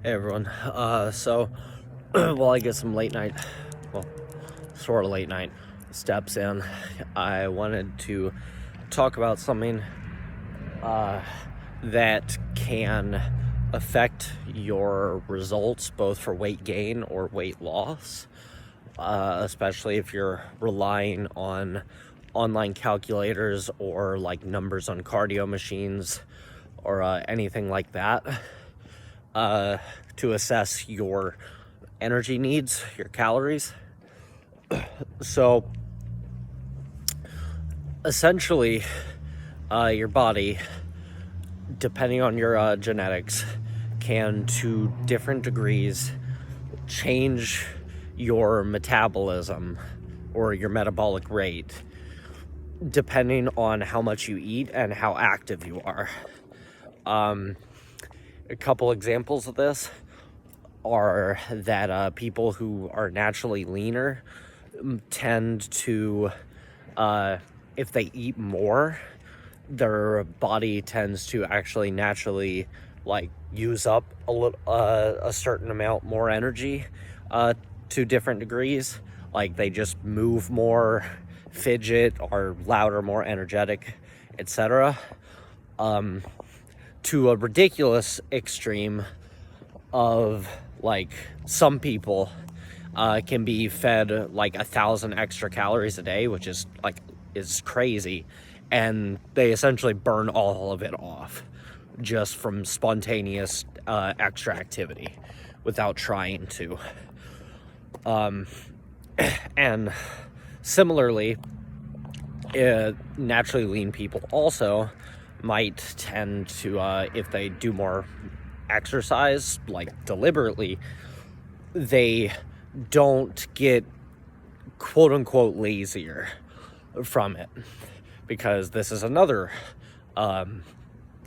Hey everyone. While I get some late night, well, sort of late night steps in, I wanted to talk about something that can affect your results both for weight gain or weight loss, especially if you're relying on online calculators or like numbers on cardio machines or anything like that. To assess your energy needs, your calories. So essentially, your body, depending on your genetics, can to different degrees change your metabolism or your metabolic rate depending on how much you eat and how active you are. A couple examples of this are that people who are naturally leaner tend to, if they eat more, their body tends to actually naturally like use up a certain amount more energy to different degrees. Like they just move more, fidget, are louder, more energetic, etc. To a ridiculous extreme of like some people can be fed like 1,000 extra calories a day, which is crazy, and they essentially burn all of it off just from spontaneous extra activity without trying to. And similarly, naturally lean people also might tend to, if they do more exercise, like deliberately, they don't get quote unquote lazier from it. Because this is another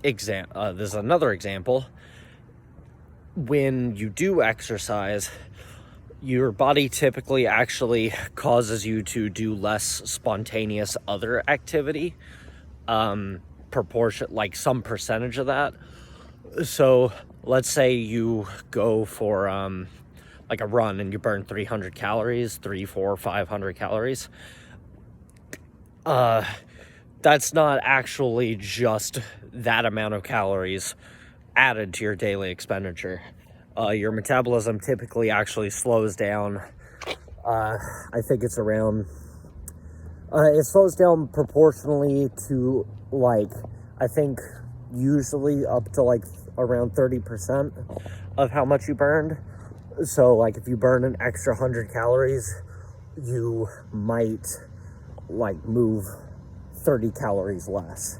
example. When you do exercise, your body typically actually causes you to do less spontaneous other activity, proportion, like some percentage of that. So let's say you go for like a run and you burn 300 calories, 500 calories. That's not actually just that amount of calories added to your daily expenditure. Your metabolism typically actually slows down. I think it's around, it slows down proportionally to I think usually up to around 30% of how much you burned. So if you burn an extra 100 calories, you might move 30 calories less,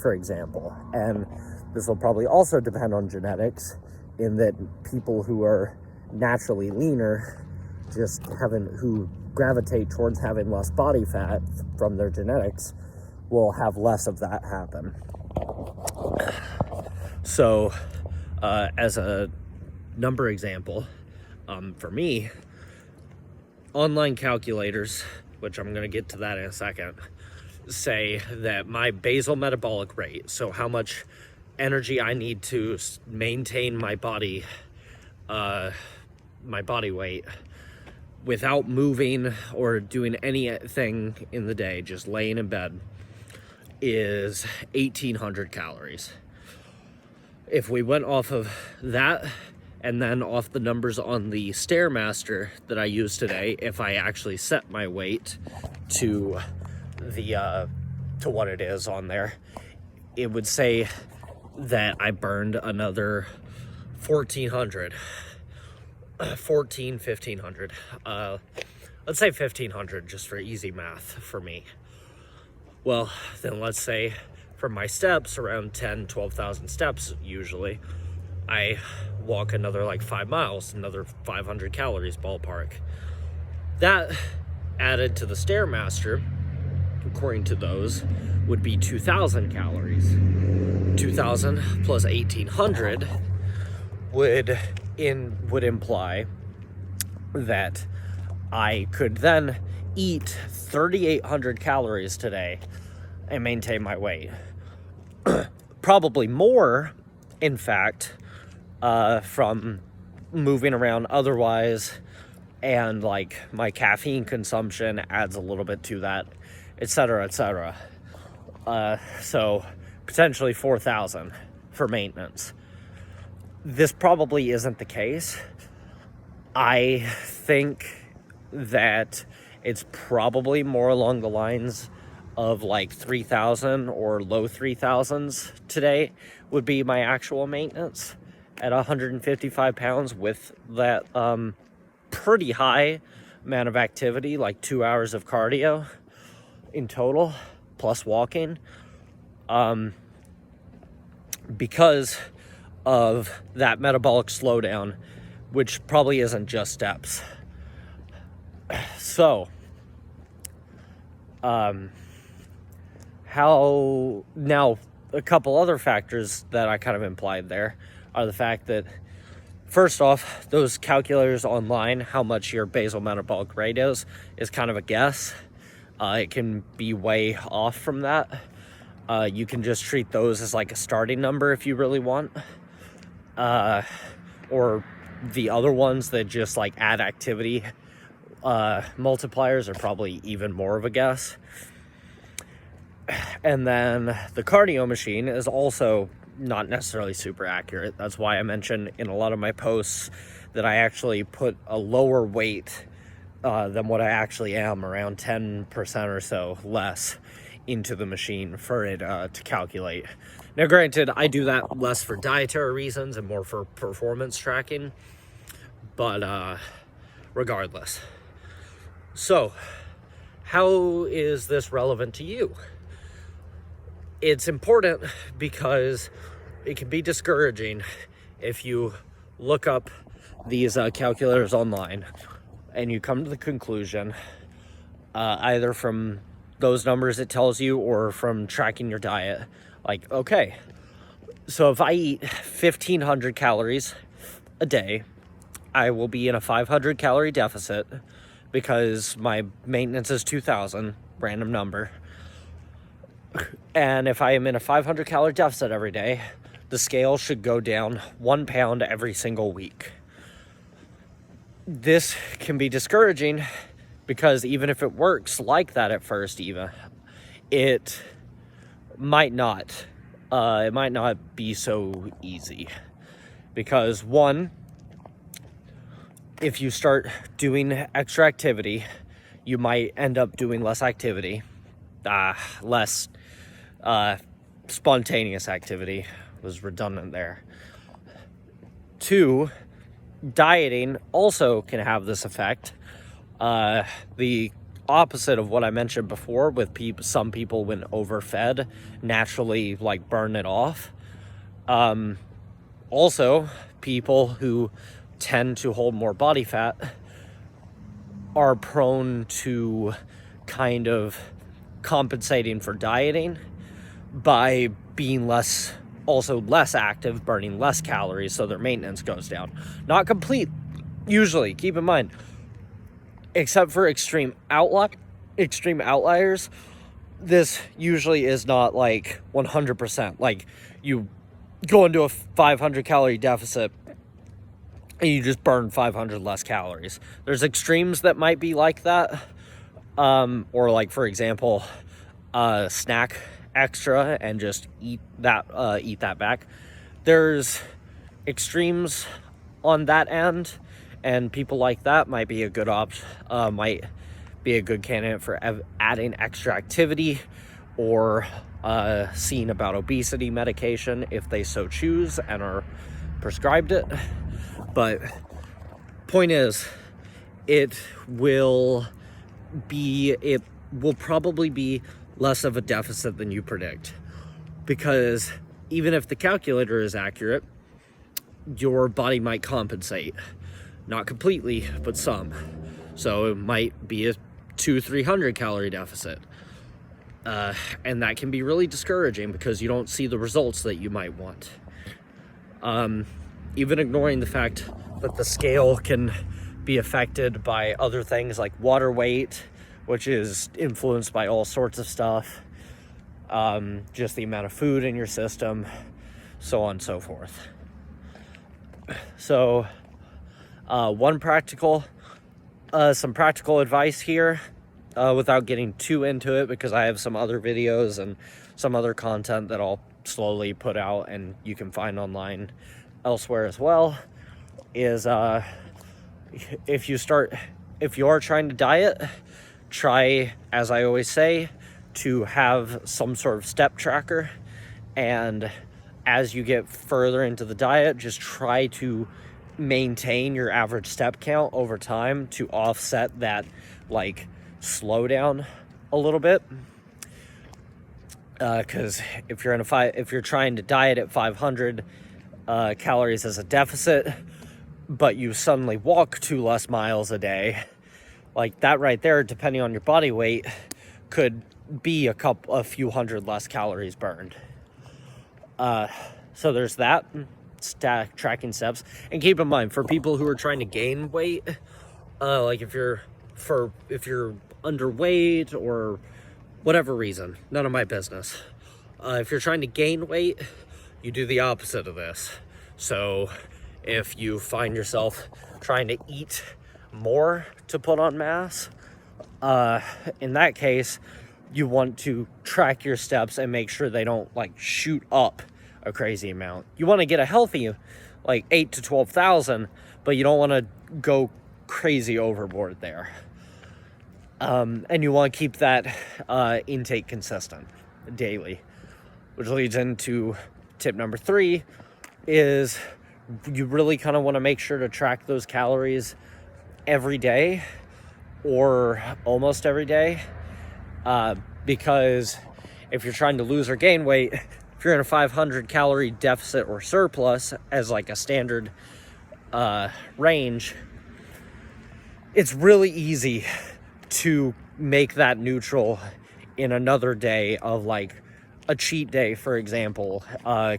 for example. And this will probably also depend on genetics, in that people who are naturally leaner who gravitate towards having less body fat from their genetics will have less of that happen. So as a number example, for me, online calculators, which I'm going to get to that in a second, say that my basal metabolic rate, so how much energy I need to maintain my body weight without moving or doing anything in the day, just laying in bed, is 1,800 calories. If we went off of that and then off the numbers on the Stairmaster that I used today, if I actually set my weight to to what it is on there, it would say that I burned another 1,400, 1,500. Let's say 1,500 just for easy math for me. Well, then let's say for my steps, around 12,000 steps usually, I walk another 5 miles, another 500 calories ballpark. That added to the Stairmaster, according to those, would be 2,000 calories. 2,000 plus 1,800 would imply that I could then eat 3,800 calories today and maintain my weight. Probably more, in fact, from moving around otherwise, and like my caffeine consumption adds a little bit to that, etc., etc. So potentially 4,000 for maintenance. This probably isn't the case. I think that it's probably more along the lines of like 3,000 or low 3,000s today would be my actual maintenance at 155 pounds with that pretty high amount of activity, like 2 hours of cardio in total, plus walking, because of that metabolic slowdown, which probably isn't just steps. So, how now a couple other factors that I kind of implied there are the fact that, first off, those calculators online, how much your basal metabolic rate is kind of a guess. It can be way off from that. You can just treat those as like a starting number if you really want. Or the other ones that just like add activity multipliers are probably even more of a guess. And then the cardio machine is also not necessarily super accurate. That's why I mentioned in a lot of my posts that I actually put a lower weight than what I actually am, around 10% or so less, into the machine for it to calculate. Now granted, I do that less for dietary reasons and more for performance tracking, but regardless. So how is this relevant to you? It's important because it can be discouraging if you look up these calculators online and you come to the conclusion, either from those numbers it tells you or from tracking your diet, like, okay, so if I eat 1,500 calories a day, I will be in a 500 calorie deficit because my maintenance is 2,000, random number. And if I am in a 500 calorie deficit every day, the scale should go down 1 pound every single week. This can be discouraging because even if it works like that at first, it might not. It might not be so easy. Because one, if you start doing extra activity, you might end up doing less activity. Less spontaneous activity, was redundant there. Two, dieting also can have this effect. The opposite of what I mentioned before, with some people when overfed naturally like burn it off. Also, people who tend to hold more body fat are prone to kind of compensating for dieting by being less active, burning less calories, so their maintenance goes down. Not complete, usually, keep in mind, except for extreme outliers, this usually is not like 100%. Like, you go into a 500 calorie deficit and you just burn 500 less calories. There's extremes that might be like that. Or like, for example, snack extra and just eat that back. There's extremes on that end, and people like that might be a good might be a good candidate for adding extra activity or seeing about obesity medication if they so choose and are prescribed it. But point is, it will probably be less of a deficit than you predict, because even if the calculator is accurate, your body might compensate, not completely, but some. So it might be a 200-300 calorie deficit, and that can be really discouraging because you don't see the results that you might want. Even ignoring the fact that the scale can be affected by other things like water weight, which is influenced by all sorts of stuff, just the amount of food in your system, so on and so forth. So Some practical advice here, without getting too into it, because I have some other videos and some other content that I'll slowly put out and you can find online elsewhere as well, is if you are trying to diet, try, as I always say, to have some sort of step tracker. And as you get further into the diet, just try to maintain your average step count over time to offset that like slow down a little bit. Because if you're trying to diet at 500 calories as a deficit, but you suddenly walk 2 less miles a day, like that right there, depending on your body weight, could be a few hundred less calories burned. So there's that. Tracking steps. And keep in mind, for people who are trying to gain weight, like if you're underweight or whatever reason, none of my business. If you're trying to gain weight, you do the opposite of this. So if you find yourself trying to eat more to put on mass, in that case, you want to track your steps and make sure they don't like shoot up a crazy amount. You want to get a healthy like 8 to 12,000, but you don't want to go crazy overboard there. And you want to keep that intake consistent daily, which leads into tip number 3, is you really kind of want to make sure to track those calories every day or almost every day, because if you're trying to lose or gain weight, if you're in a 500 calorie deficit or surplus as like a standard range, it's really easy to make that neutral in another day of like a cheat day, for example.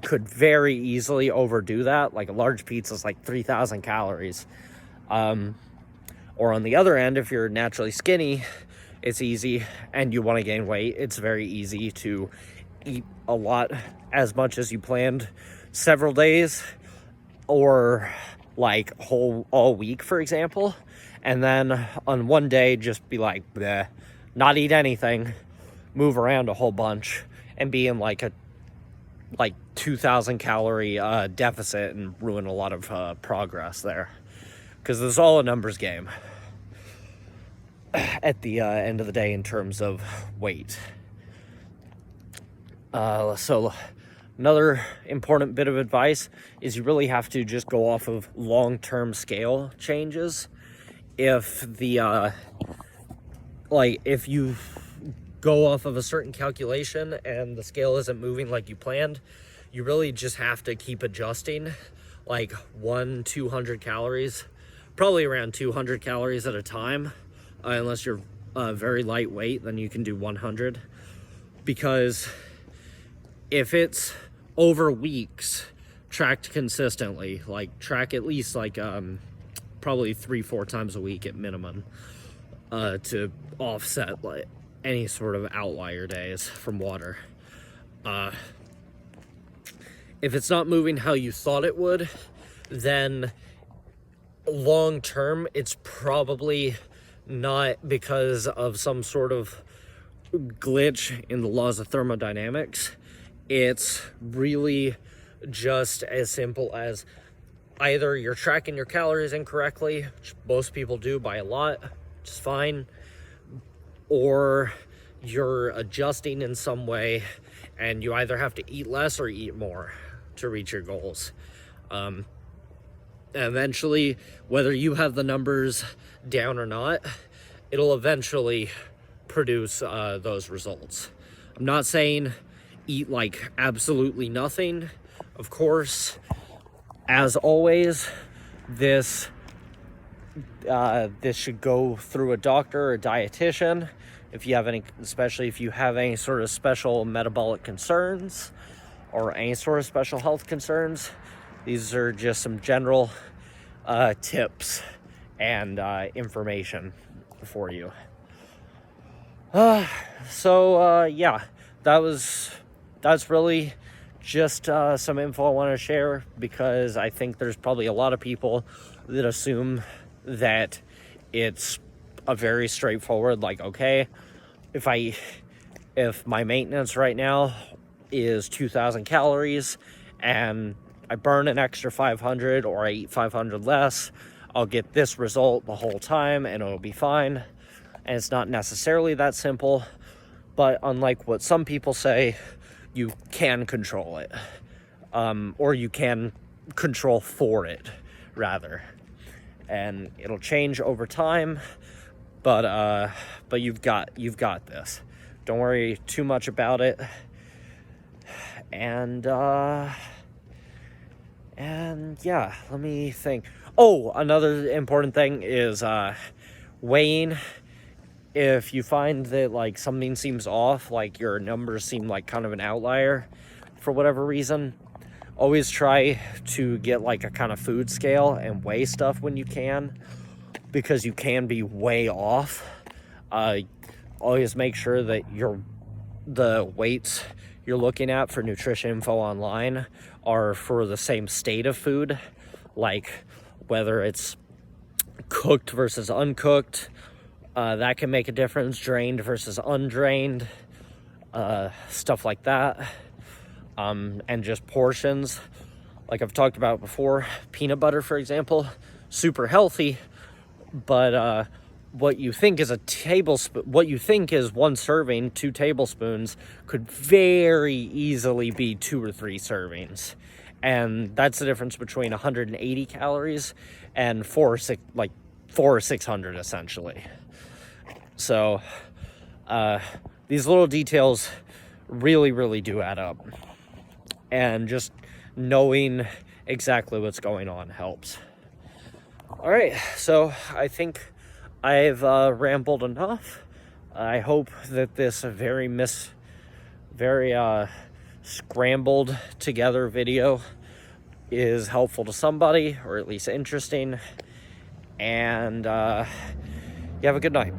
Could very easily overdo that. Like a large pizza is like 3,000 calories. Or on the other end, if you're naturally skinny, it's easy, and you want to gain weight, it's very easy to eat a lot, as much as you planned, several days or like all week, for example, and then on one day just be like bleh, not eat anything, move around a whole bunch, and be in like a 2,000 calorie deficit and ruin a lot of progress there, because it's all a numbers game at the end of the day in terms of weight. So another important bit of advice is you really have to just go off of long-term scale changes. If if you go off of a certain calculation and the scale isn't moving like you planned, you really just have to keep adjusting, like 200 calories, probably around 200 calories at a time, unless you're very lightweight, then you can do 100, because if it's over weeks tracked consistently, like track at least like probably 3-4 times a week at minimum, to offset like any sort of outlier days from water. If it's not moving how you thought it would, then long term it's probably not because of some sort of glitch in the laws of thermodynamics. It's really just as simple as either you're tracking your calories incorrectly, which most people do by a lot, which is fine, or you're adjusting in some way and you either have to eat less or eat more to reach your goals. Eventually, whether you have the numbers down or not, it'll eventually produce those results. I'm not saying eat like absolutely nothing. Of course, as always, this should go through a doctor or a dietitian if you have any, especially if you have any sort of special metabolic concerns or any sort of special health concerns. These are just some general tips and information for you. Yeah, that's really just some info I want to share, because I think there's probably a lot of people that assume that it's a very straightforward, like, okay, if my maintenance right now is 2,000 calories and I burn an extra 500, or I eat 500 less, I'll get this result the whole time and it'll be fine. And it's not necessarily that simple, but unlike what some people say, you can control it, or you can control for it, rather, and it'll change over time. But you've got this. Don't worry too much about it. And yeah, let me think. Oh, another important thing is weighing. If you find that like something seems off, like your numbers seem like kind of an outlier for whatever reason, always try to get like a kind of food scale and weigh stuff when you can, because you can be way off. Always make sure that the weights you're looking at for nutrition info online are for the same state of food, like whether it's cooked versus uncooked. That can make a difference. Drained versus undrained, stuff like that. And just portions, like I've talked about before. Peanut butter, for example, super healthy, but what you think is a tablespoon, what you think is one serving, 2 tablespoons, could very easily be 2 or 3 servings. And that's the difference between 180 calories and 400 or 600 essentially. So these little details really do add up, and just knowing exactly what's going on helps. All right, so I think I've rambled enough. I hope that this very scrambled together video is helpful to somebody, or at least interesting. And you have a good night.